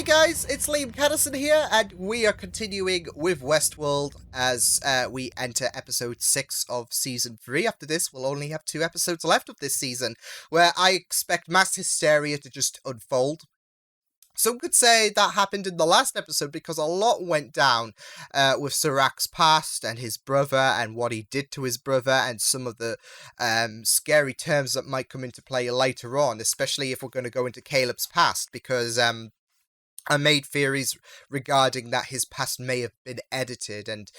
guys, it's Liam Caddison here, and we are continuing with Westworld as we enter episode 6 of season 3. After this, we'll only have 2 episodes left of this season, where I expect mass hysteria to just unfold. Some could say that happened in the last episode because a lot went down with Sirach's past and his brother and what he did to his brother and some of the scary terms that might come into play later on, especially if we're going to go into Caleb's past, because I made theories regarding that his past may have been edited, and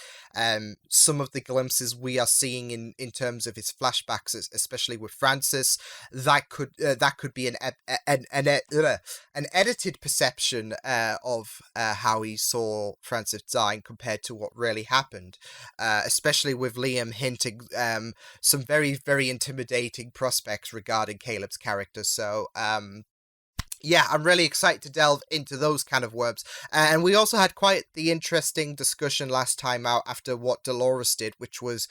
some of the glimpses we are seeing in terms of his flashbacks, especially with Francis, that could be an edited perception of how he saw Francis dying compared to what really happened, especially with Liam hinting some very, very intimidating prospects regarding Caleb's character. So yeah, I'm really excited to delve into those kind of worms. And we also had quite the interesting discussion last time out after what Dolores did, which was,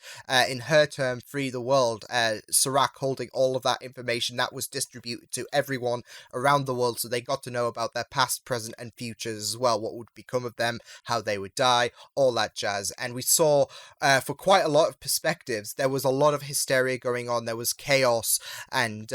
in her term, free the world. Sirach holding all of that information that was distributed to everyone around the world, so they got to know about their past, present, and futures as well, what would become of them, how they would die, all that jazz. And we saw, for quite a lot of perspectives, there was a lot of hysteria going on, there was chaos, and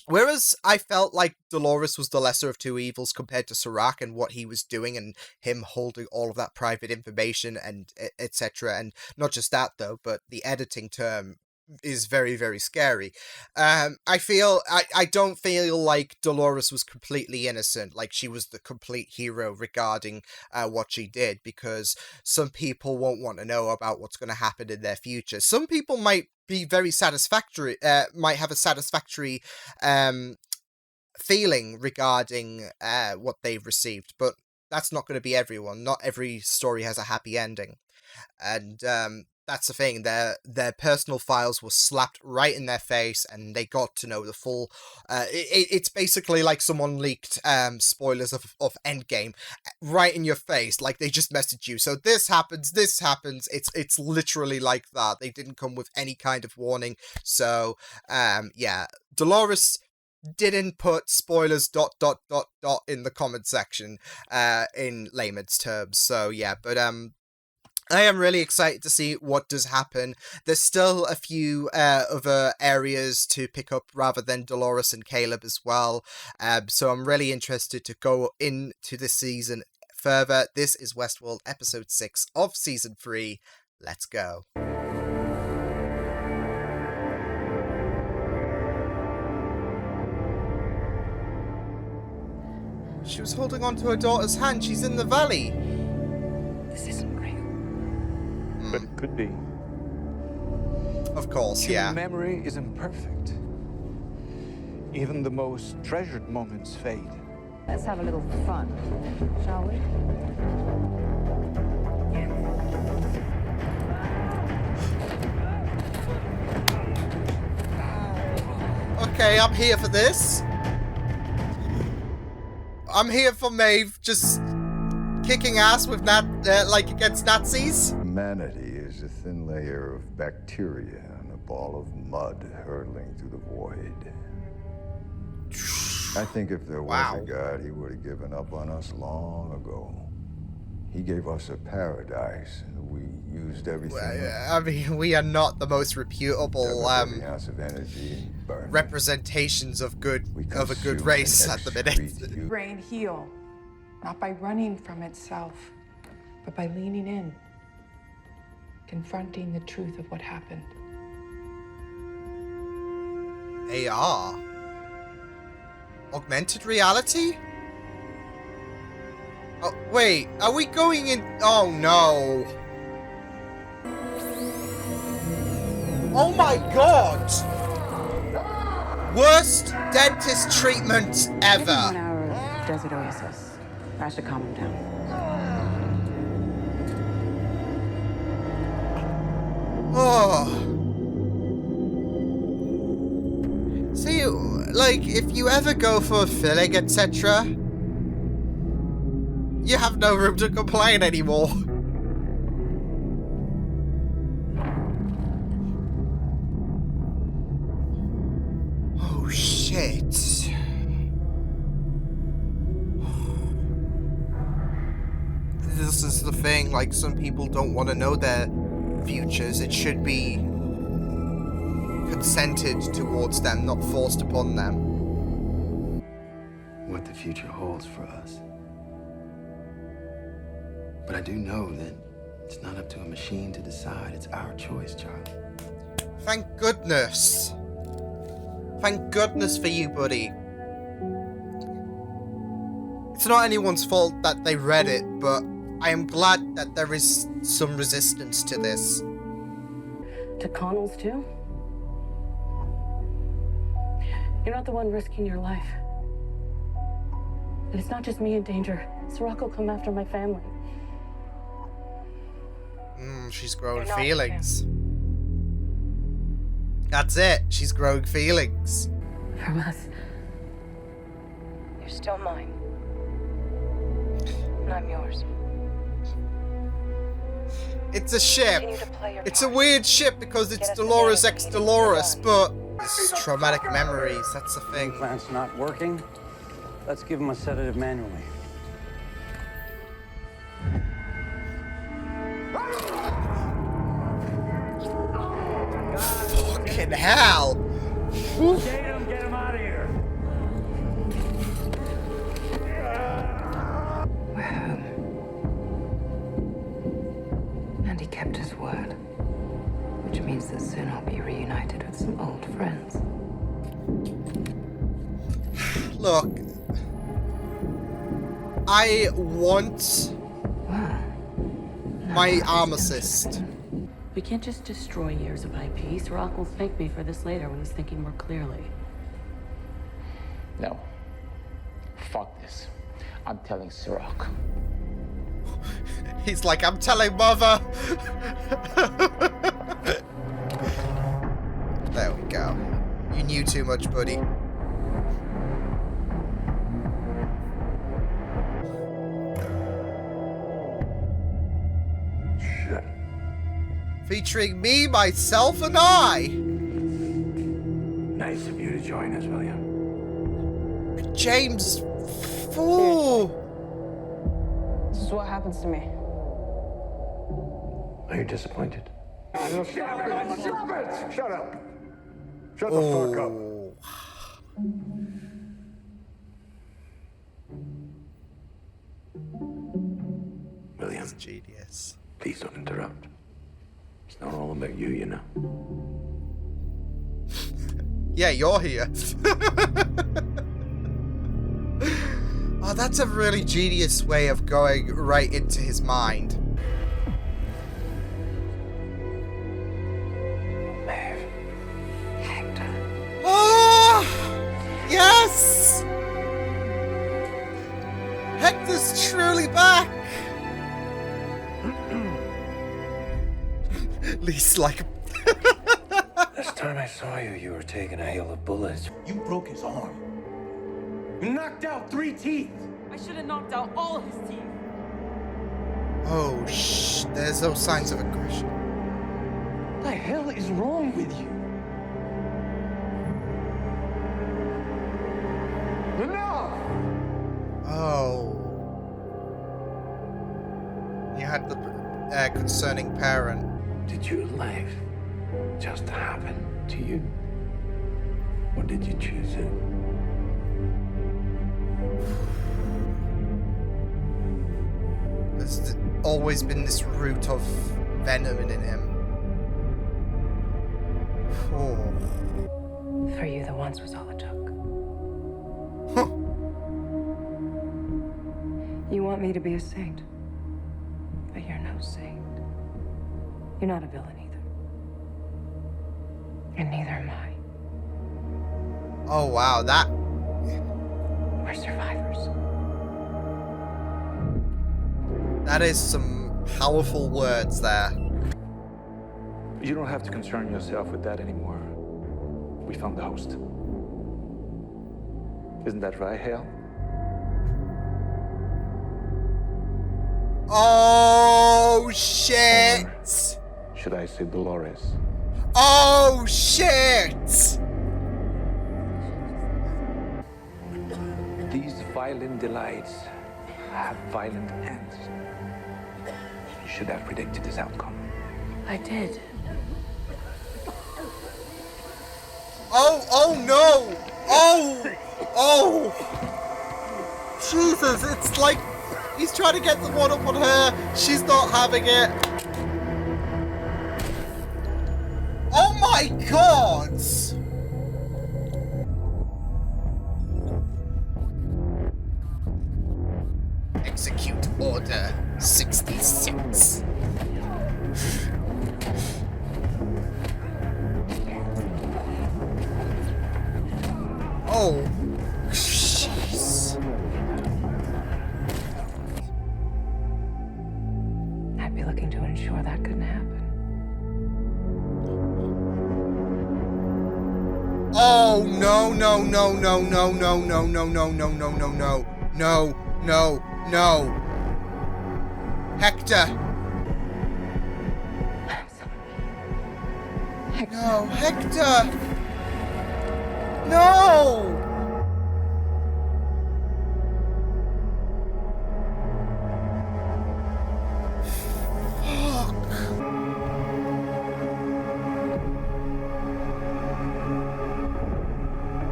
whereas I felt like Dolores was the lesser of two evils compared to Sirach and what he was doing and him holding all of that private information and etc. And not just that though, but the editing term is very, very scary. I don't feel like Dolores was completely innocent, like she was the complete hero regarding what she did, because some people won't want to know about what's going to happen in their future. Some people might be very satisfactory, might have a satisfactory feeling regarding what they've received, but that's not going to be everyone. Not every story has a happy ending, and that's the thing. Their personal files were slapped right in their face, and they got to know the full. It's basically like someone leaked spoilers of Endgame right in your face, like they just messaged you. So this happens. It's literally like that. They didn't come with any kind of warning. So yeah, Dolores didn't put spoilers ... in the comment section in layman's terms. So yeah, but I am really excited to see what does happen. There's still a few other areas to pick up rather than Dolores and Caleb as well. So I'm really interested to go into this season further. This is Westworld episode 6 of season 3. Let's go. She was holding on to her daughter's hand. She's in the valley. This isn't real. But it could be. Of course, Human yeah. memory is imperfect. Even the most treasured moments fade. Let's have a little fun, shall we? Okay, I'm here for this. I'm here for Maeve just kicking ass with against Nazis. Humanity is a thin layer of bacteria and a ball of mud hurtling through the void. I think if there was a God, he would have given up on us long ago. He gave us a paradise. We used everything. I mean, we are not the most reputable every ounce of energy burned. representations of a good race at the minute. Brain heal, not by running from itself, but by leaning in, confronting the truth of what happened. AR? Augmented reality? Oh, wait, are we going in? Oh no. Oh my god! Worst dentist treatment ever. 1 hour of desert oasis. I should calm him down. Oh. See, like, if you ever go for a filling, etc., you have no room to complain anymore. Oh shit. that's the thing. Like, some people don't want to know their futures. It should be consented towards them, not forced upon them. What the future holds for us. But I do know that it's not up to a machine to decide. It's our choice, Charlie. Thank goodness. Thank goodness for you, buddy. It's not anyone's fault that they read it, but I am glad that there is some resistance to this. To Connell's too? You're not the one risking your life. And it's not just me in danger. Sirach will come after my family. She's growing feelings. That's it. She's growing feelings. From us. You're still mine. And I'm yours. It's a ship. Continue to play your It's a part. weird ship because it's Get us the Dolores data X we need to Dolores, get but it's traumatic memories. That's the thing. Implant's not working. Let's give him a sedative manually. Fucking hell! Tatum, get him out of here. We're home. And he kept his word. Which means that soon I'll be reunited with some old friends. Look, I want my arm assist. We can't just destroy years of IP. Sirach will thank me for this later when he's thinking more clearly. No. Fuck this. I'm telling Sirach. He's like, I'm telling mother. There we go. You knew too much, buddy. Shit. Featuring me, myself, and I. Nice of you to join us, William. James. Fool. This is what happens to me. Are you disappointed? Shut up. Shut the fuck up. Oh. William, Genius. please don't interrupt. It's not all about you, you know. Yeah, you're here. Oh, that's a really genius way of going right into his mind. Maeve. Hector. Oh! Yes! Hector's truly back! Least like... Last time I saw you, you were taking a hail of bullets. You broke his arm. You knocked out 3 teeth. I should have knocked out all his teeth. Oh, there's no signs of aggression. What the hell is wrong with you? Enough! Oh. You had the concerning parent. Did your life just happen to you? Or did you choose it? There's always been this root of venom in him. Oh. For you, the once was all it took. Huh. You want me to be a saint. But you're no saint. You're not a villain either. And neither am I. Oh, wow, that... We're survivors. That is some powerful words there. You don't have to concern yourself with that anymore. We found the host. Isn't that right, Hale? Oh, shit! Should I say Dolores? Oh, shit! These violent delights have violent ends. should have predicted this outcome. I did. Oh no! Oh! Jesus, it's like he's trying to get the one up on her. She's not having it. Oh my god! Execute Order 66. Oh, jeez. I'd be looking to ensure that couldn't happen. Oh, no, no, no, no, no, no, no, no, no, no, no, no, no, no, no, no. Hector. No, Hector. No.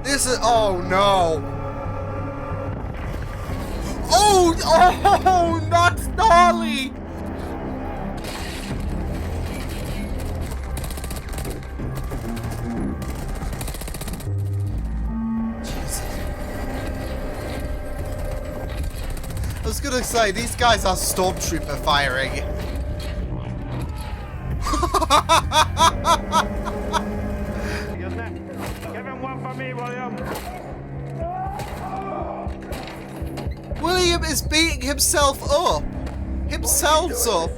This is, oh no. Oh, not gnarly. I was gonna say, these guys are stormtrooper firing. Give him one for me, William. William is beating himself up. Himself's up.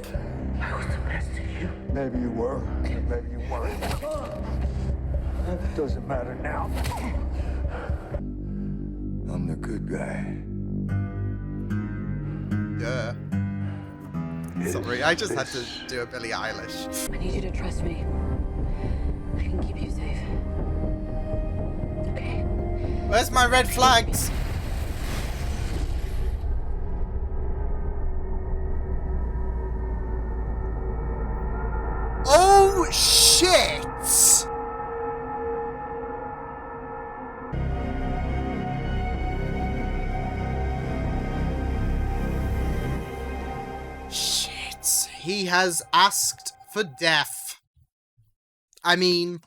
I was the best to you. Maybe you were, maybe you weren't. It doesn't matter now. I'm the good guy. Yeah. Sorry, I just had to do a Billie Eilish. I need you to trust me. I can keep you safe. Okay? Where's my red flags? Oh, shit! Shit. He has asked for death. I mean,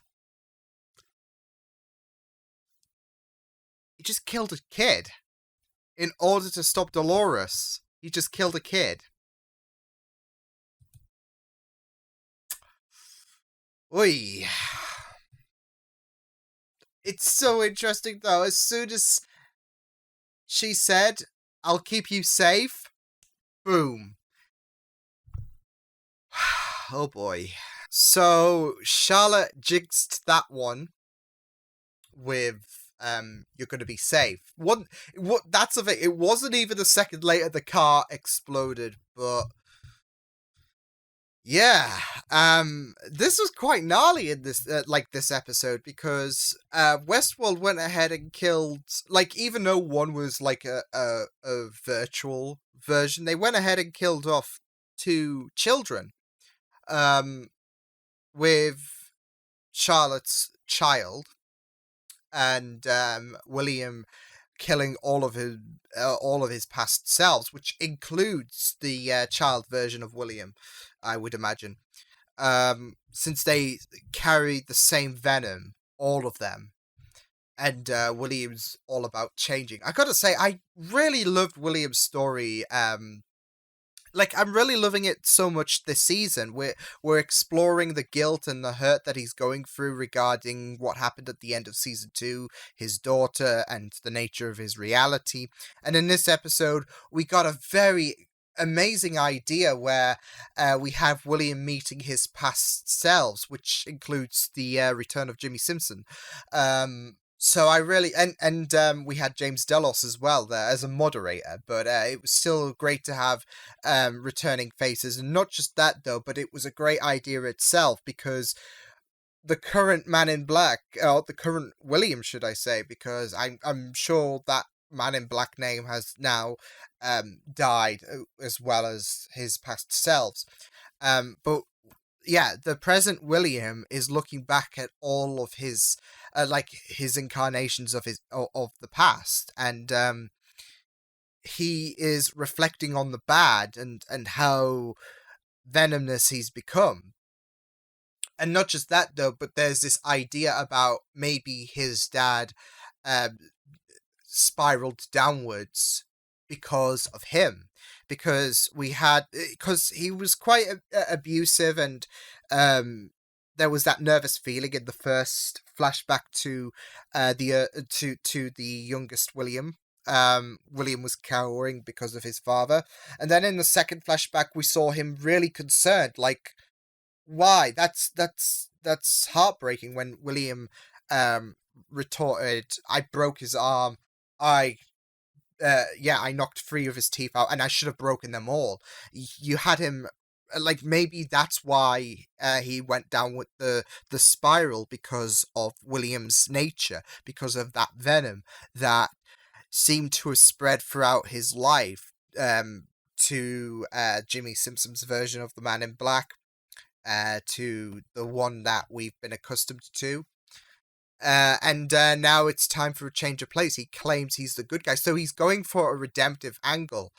he just killed a kid. In order to stop Dolores, he just killed a kid. Oi. It's so interesting though. As soon as she said, I'll keep you safe, boom. Oh boy. So Charlotte jinxed that one with you're gonna be safe. What that's of it. It wasn't even a second later the car exploded, but yeah, this was quite gnarly in this this episode because Westworld went ahead and killed, like, even though one was like a virtual version, they went ahead and killed off 2 children with Charlotte's child and William killing all of his past selves, which includes the child version of William, I would imagine, since they carried the same venom, all of them. And William's all about changing. I gotta say, I really loved William's story. I'm really loving it so much this season. We're exploring the guilt and the hurt that he's going through regarding what happened at the end of season 2, his daughter, and the nature of his reality. And in this episode, we got a very amazing idea where we have William meeting his past selves, which includes the return of Jimmy Simpson. So I really, and we had James Delos as well there as a moderator, but it was still great to have returning faces. And not just that though, but it was a great idea itself, because the current Man in Black, or the current William, should I say, because I'm sure that Man in Black name has now died, as well as his past selves. But yeah, the present William is looking back at all of his his incarnations of the past, and he is reflecting on the bad and how venomous he's become. And not just that though, but there's this idea about maybe his dad spiraled downwards because of him, because he was quite abusive, and there was that nervous feeling in the first flashback to the youngest William. William was cowering because of his father, and then in the second flashback we saw him really concerned, like, why? That's heartbreaking when William retorted, I broke his arm, I knocked 3 of his teeth out, and I should have broken them all. You had him, like, maybe that's why he went down with the spiral, because of William's nature, because of that venom that seemed to have spread throughout his life, to Jimmy Simpson's version of the Man in Black, to the one that we've been accustomed to. And now it's time for a change of place. He claims he's the good guy, so he's going for a redemptive angle.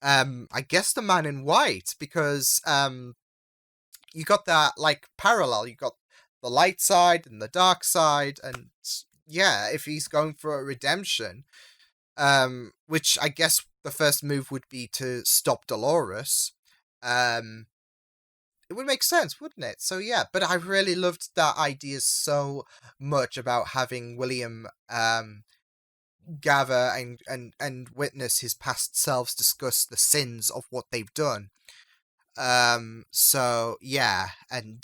I guess the Man in White, because you got that, like, parallel. You got the light side and the dark side, and yeah, if he's going for a redemption, which I guess the first move would be to stop Dolores, it would make sense, wouldn't it? So yeah, but I really loved that idea so much about having William gather and witness his past selves discuss the sins of what they've done. So yeah, and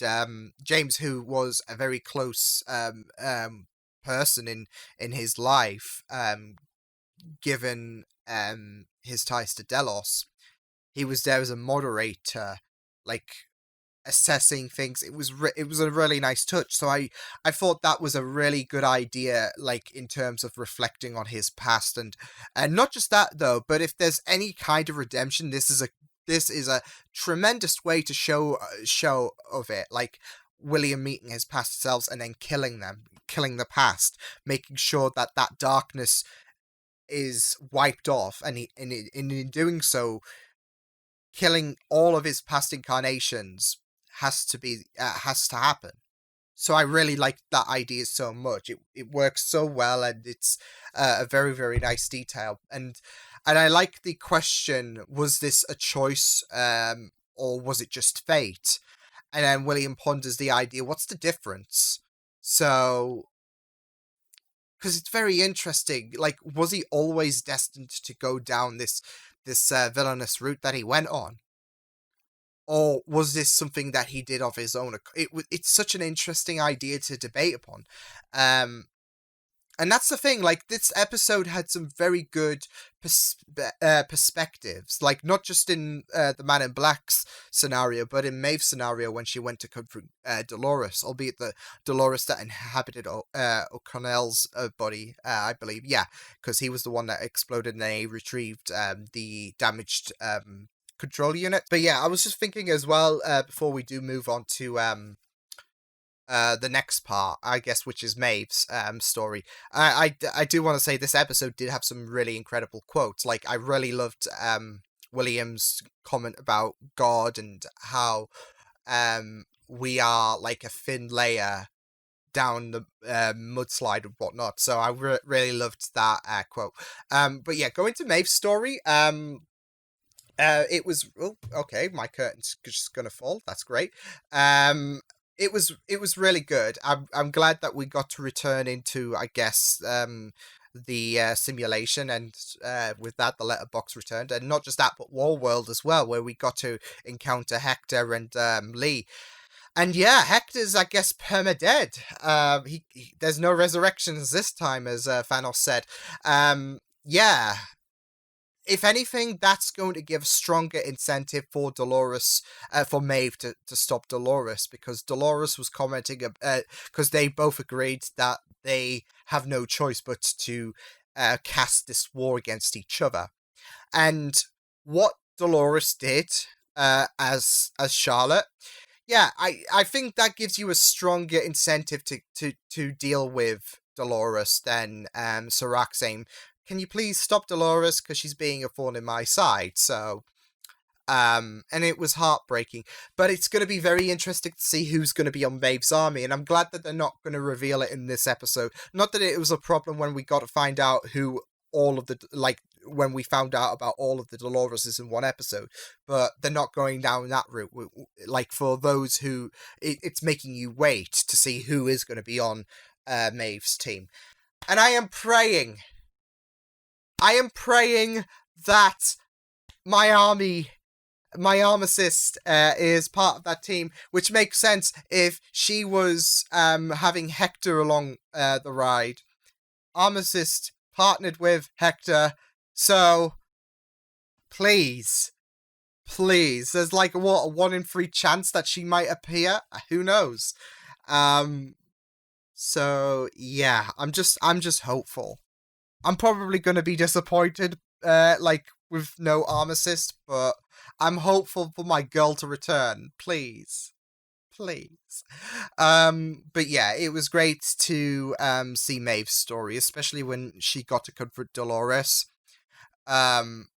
James, who was a very close person in his life, given his ties to Delos, he was there as a moderator, like, assessing things. It was a really nice touch. So I thought that was a really good idea, like, in terms of reflecting on his past, and not just that though, but if there's any kind of redemption, this is a tremendous way to show of it, like William meeting his past selves and then killing the past, making sure that darkness is wiped off, and in doing so, killing all of his past incarnations has to happen. So I really like that idea so much. It works so well, and it's a very, very nice detail. And I like the question: was this a choice, or was it just fate? And then William ponders the idea: what's the difference? So, because it's very interesting. Like, was he always destined to go down this villainous route that he went on? Or was this something that he did of his own? It's such an interesting idea to debate upon. And that's the thing, like, this episode had some very good perspectives, like, not just in the Man in Black's scenario, but in Maeve's scenario when she went to confront Dolores, albeit the Dolores that inhabited O'Connell's body, I believe, yeah, because he was the one that exploded and they retrieved the damaged control unit. But yeah, I was just thinking as well, before we do move on to the next part, I guess, which is Maeve's story. I do want to say this episode did have some really incredible quotes. Like, I really loved William's comment about God and how we are like a thin layer down the mudslide and whatnot. So I really loved that quote. But yeah, going to Maeve's story. It was okay. My curtain's just gonna fall. That's great. It was really good. I'm glad that we got to return into, I guess, the simulation, and with that, the letterbox returned, and not just that, but Warworld as well, where we got to encounter Hector and Lee. And yeah, Hector's, I guess, perma-dead. There's no resurrections this time, as Thanos said. Yeah. If anything, that's going to give stronger incentive for Dolores, for Maeve to stop Dolores, because Dolores was commenting, because they both agreed that they have no choice but to cast this war against each other. And what Dolores did as Charlotte, yeah, I think that gives you a stronger incentive to deal with Dolores than Serac saying, "Can you please stop Dolores because she's being a thorn in my side?" So, and it was heartbreaking. But it's going to be very interesting to see who's going to be on Maeve's army, and I'm glad that they're not going to reveal it in this episode. Not that it was a problem when we got to find out who all of the, like, when we found out about all of the Doloreses in one episode, but they're not going down that route. Like, for those who, it's making you wait to see who is going to be on Maeve's team. And I am praying that my armicist is part of that team, which makes sense if she was having Hector along the ride. Armicist partnered with Hector, so please, there's like a 1 in 3 chance that she might appear. Who knows? So yeah, I'm just hopeful. I'm probably gonna be disappointed, like with no armicist, but I'm hopeful for my girl to return. Please. But yeah, it was great to see Maeve's story, especially when she got to confront Dolores. And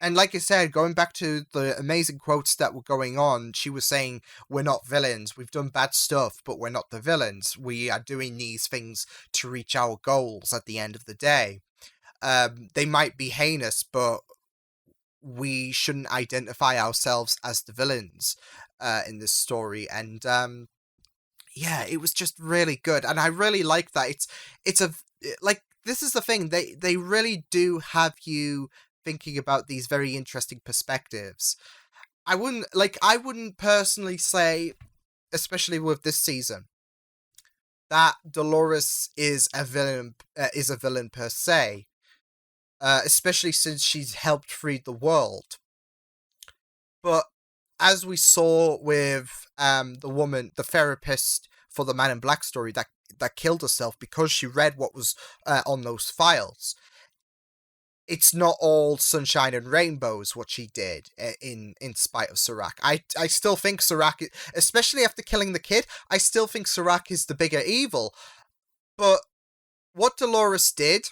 like I said, going back to the amazing quotes that were going on, she was saying, "We're not villains. We've done bad stuff, but we're not the villains. We are doing these things to reach our goals at the end of the day. They might be heinous, but we shouldn't identify ourselves as the villains in this story." And yeah, it was just really good, and I really like that. It's a, like, this is the thing, they really do have you thinking about these very interesting perspectives. I wouldn't personally say, especially with this season, that Dolores is a villain per se, especially since she's helped free the world. But as we saw with the therapist for the Man in Black story that killed herself because she read what was on those files, it's not all sunshine and rainbows what she did in spite of Serac. I still think Serac, especially after killing the kid, I still think Serac is the bigger evil. But what Dolores did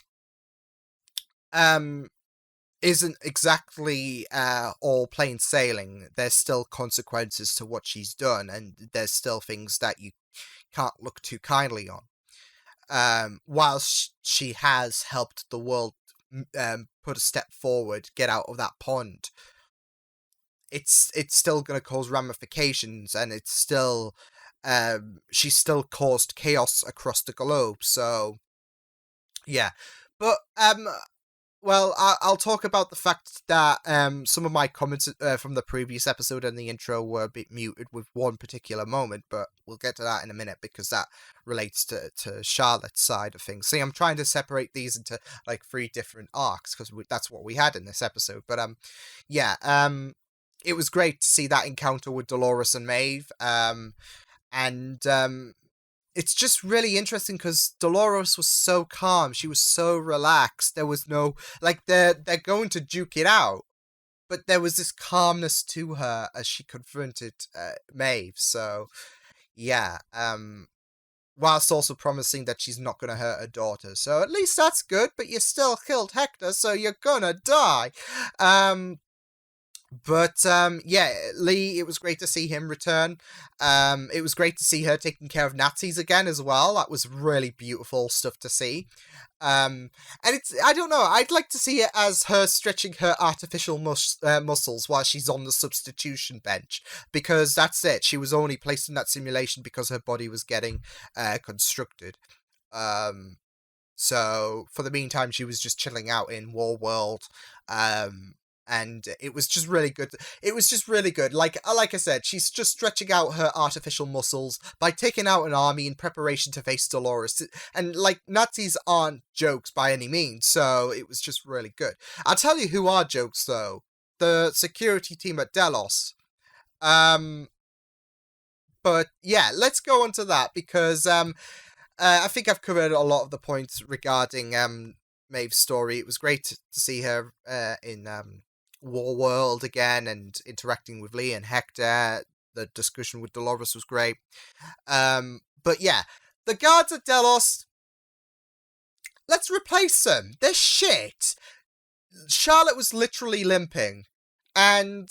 isn't exactly all plain sailing. There's still consequences to what she's done, and there's still things that you can't look too kindly on. Whilst she has helped the world put a step forward, get out of that pond, it's still going to cause ramifications, and it's still she's still caused chaos across the globe. So yeah, but well, I'll talk about the fact that some of my comments from the previous episode and the intro were a bit muted with one particular moment, but we'll get to that in a minute because that relates to Charlotte's side of things. See, I'm trying to separate these into like 3 different arcs because that's what we had in this episode. But yeah, it was great to see that encounter with Dolores and Maeve, and it's just really interesting because Dolores was so calm. She was so relaxed. There was no, like, they're going to duke it out, but there was this calmness to her as she confronted Maeve. So, yeah. Whilst also promising that she's not going to hurt her daughter. So at least that's good, but you still killed Hector, so you're gonna die. But yeah, Lee, it was great to see him return. It was great to see her taking care of Nazis again as well. That was really beautiful stuff to see. And it's, I don't know, I'd like to see it as her stretching her artificial muscles while she's on the substitution bench, because that's it. She was only placed in that simulation because her body was getting constructed. So for the meantime, she was just chilling out in War World. And it was just really good. It was just really good. Like I said, she's just stretching out her artificial muscles by taking out an army in preparation to face Dolores. And, like, Nazis aren't jokes by any means, so it was just really good. I'll tell you who are jokes, though. The security team at Delos. But, yeah, let's go on to that, because I think I've covered a lot of the points regarding Maeve's story. It was great to see her in War World again and interacting with Lee and Hector. The discussion with Dolores was great. But yeah, the guards at Delos, let's replace them. They're shit. Charlotte was literally limping, and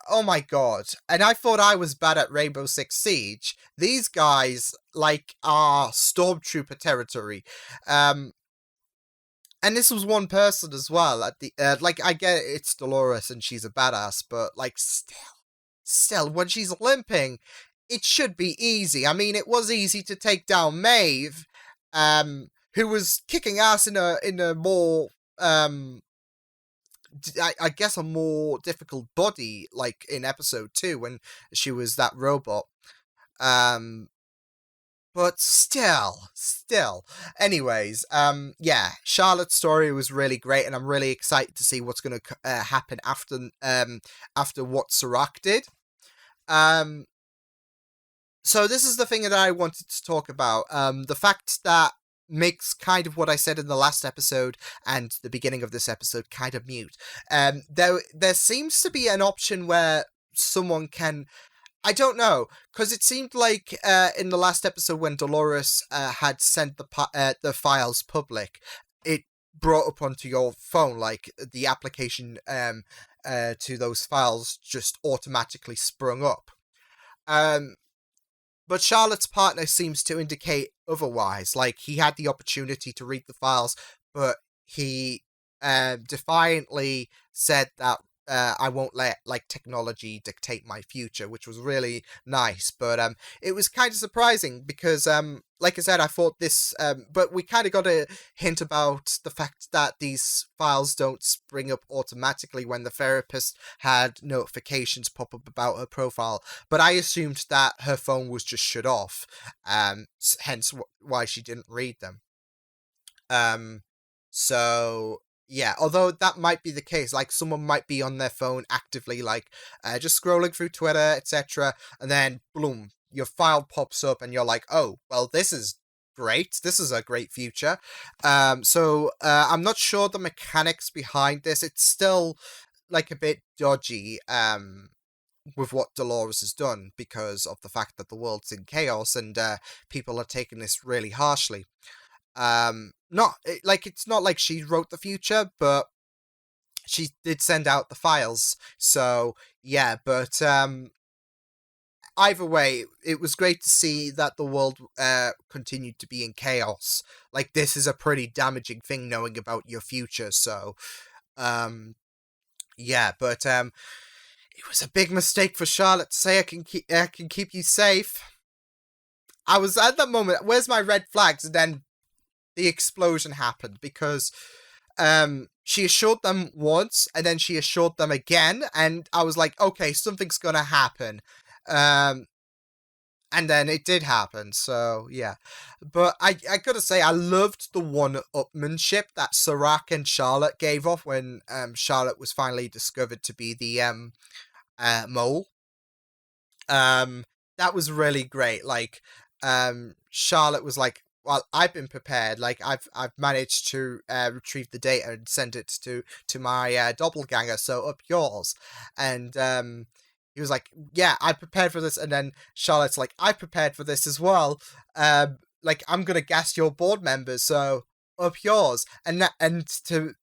oh my god. And I thought I was bad at Rainbow Six Siege. These guys, like, are Stormtrooper territory. And this was one person as well. At the like, I get it, it's Dolores and she's a badass, but like, still, when she's limping, it should be easy. I mean, it was easy to take down Maeve, who was kicking ass in a more I guess a more difficult body, like in episode 2 when she was that robot. But still. Anyways, yeah, Charlotte's story was really great, and I'm really excited to see what's going to happen after what Serac did. So this is the thing that I wanted to talk about. The fact that makes kind of what I said in the last episode and the beginning of this episode kind of mute. There seems to be an option where someone can, I don't know, because it seemed like in the last episode when Dolores had sent the files public, it brought up onto your phone, like the application to those files just automatically sprung up. But Charlotte's partner seems to indicate otherwise. Like, he had the opportunity to read the files, but he defiantly said that I won't let, like, technology dictate my future, which was really nice. But it was kind of surprising because, like I said, I thought this... but we kind of got a hint about the fact that these files don't spring up automatically when the therapist had notifications pop up about her profile. But I assumed that her phone was just shut off, hence why she didn't read them. So... yeah, although that might be the case, like someone might be on their phone actively, like just scrolling through Twitter, etc., and then boom, your file pops up, and you're like, oh, well, this is great. This is a great future. So I'm not sure the mechanics behind this. It's still like a bit dodgy with what Dolores has done because of the fact that the world's in chaos and people are taking this really harshly. It's not like she wrote the future, but she did send out the files. So yeah, but either way, it was great to see that the world continued to be in chaos. Like, this is a pretty damaging thing, knowing about your future. So yeah, but it was a big mistake for Charlotte to say I can keep you safe. I was at that moment, where's my red flags? And then the explosion happened because she assured them once and then she assured them again, and I was like, okay, something's gonna happen. And then it did happen, so yeah. But I gotta say, I loved the one-upmanship that Serac and Charlotte gave off when Charlotte was finally discovered to be the mole. That was really great. Like, Charlotte was like, well, I've been prepared. Like, I've managed to retrieve the data and send it to my doppelganger. So up yours. And he was like, yeah, I prepared for this. And then Charlotte's like, I prepared for this as well. Like, I'm gonna gas your board members. So up yours. And to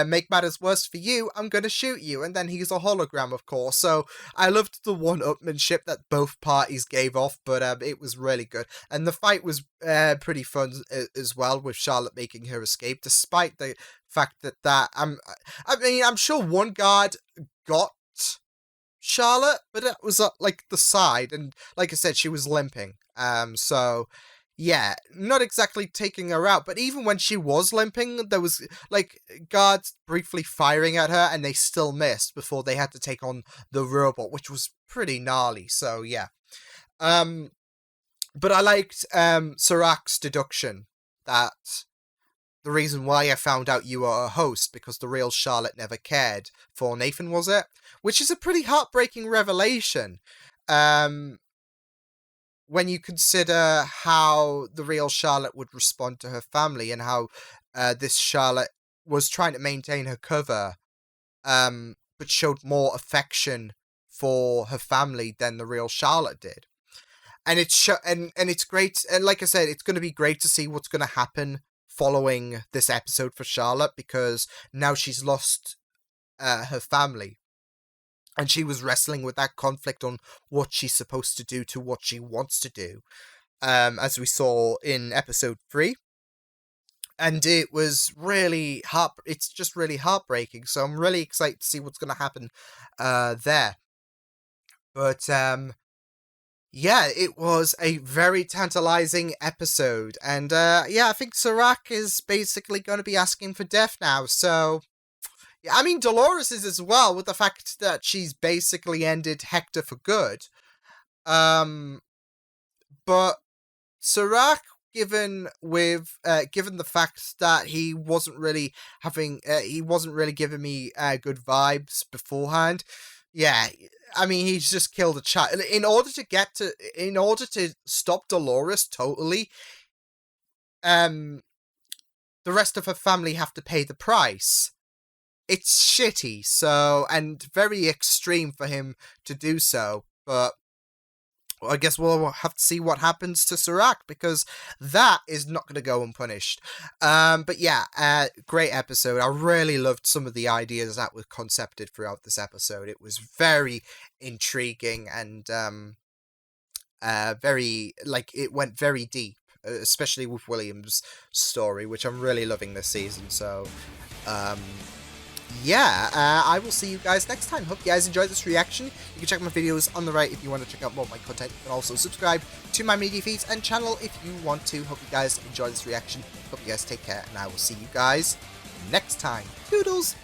make matters worse for you, I'm gonna shoot you. And then he's a hologram, of course. So I loved the one-upmanship that both parties gave off, but it was really good. And the fight was pretty fun as well, with Charlotte making her escape, despite the fact that I'm sure one guard got Charlotte, but it was like the side, and like I said, she was limping. So yeah, not exactly taking her out, but even when she was limping, there was, like, guards briefly firing at her, and they still missed before they had to take on the robot, which was pretty gnarly, so yeah. But I liked Serac's deduction that the reason why I found out you were a host, because the real Charlotte never cared for Nathan, was it? Which is a pretty heartbreaking revelation. When you consider how the real Charlotte would respond to her family, and how this Charlotte was trying to maintain her cover, but showed more affection for her family than the real Charlotte did. And it's great, and like I said, it's going to be great to see what's going to happen following this episode for Charlotte, because now she's lost her family, and she was wrestling with that conflict on what she's supposed to do to what she wants to do, as we saw in episode 3. And it was really it's just really heartbreaking, so I'm really excited to see what's going to happen there. But yeah, it was a very tantalizing episode, and yeah, I think Serac is basically going to be asking for death now, so yeah, I mean, Dolores is as well, with the fact that she's basically ended Hector for good. But Serac, given the fact that he wasn't really giving me good vibes beforehand, yeah, I mean, he's just killed a child. In order to stop Dolores totally, the rest of her family have to pay the price. It's shitty, so, and very extreme for him to do so, but I guess we'll have to see what happens to Serac, because that is not going to go unpunished. But yeah, great episode. I really loved some of the ideas that were concepted throughout this episode. It was very intriguing and very, like, it went very deep, especially with William's story, which I'm really loving this season. So, yeah, I will see you guys next time. Hope you guys enjoyed this reaction. You can check my videos on the right if you want to check out more of my content. You can also subscribe to my media feeds and channel if you want to. Hope you guys enjoy this reaction. Hope you guys take care, and I will see you guys next time. Toodles!